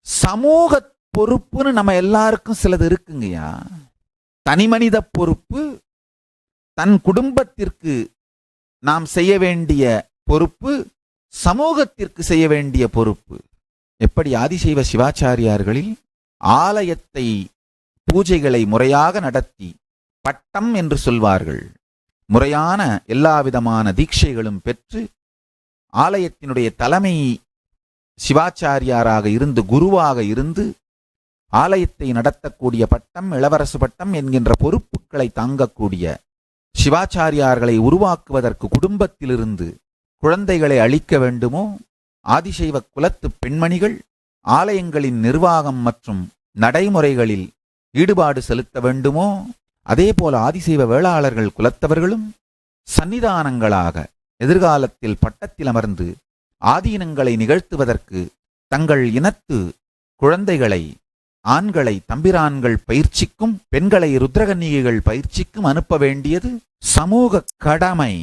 சமூக பொறுப்புன்னு நம்ம எல்லாருக்கும் சிலது இருக்குங்கய்யா. தனிமனித பொறுப்பு, தன் குடும்பத்திற்கு நாம் செய்ய வேண்டிய பொறுப்பு, சமூகத்திற்கு செய்ய வேண்டிய பொறுப்பு. எப்படி ஆதிசைவ சிவாச்சாரியார்களில் ஆலயத்தை பூஜைகளை முறையாக நடத்தி பட்டம் என்று சொல்வார்கள், முறையான எல்லா விதமான தீட்சைகளும் பெற்று ஆலயத்தினுடைய தலைமை சிவாச்சாரியாராக இருந்து குருவாக இருந்து ஆலயத்தை நடத்தக்கூடிய பட்டம், இளவரசு பட்டம் என்கின்ற பொறுப்புகளை தாங்கக்கூடிய சிவாச்சாரியார்களை உருவாக்குவதற்கு குடும்பத்திலிருந்து குழந்தைகளை அளிக்க வேண்டுமோ, ஆதிசைவ குலத்து பெண்மணிகள் ஆலயங்களின் நிர்வாகம் மற்றும் நடைமுறைகளில் ஈடுபாடு செலுத்த வேண்டுமோ, அதே போல ஆதிசைவ வேளாளர்கள் குலத்தவர்களும் சன்னிதானங்களாக எதிர்காலத்தில் பட்டத்தில் அமர்ந்து ஆதீனங்களை நிகழ்த்துவதற்கு தங்கள் இனத்து குழந்தைகளை, ஆண்களை தம்பிரான்கள் பயிற்சிக்கும், பெண்களை ருத்ரகன்னிகைகள் பயிற்சிக்கும் அனுப்ப வேண்டியது சமூக கடமை.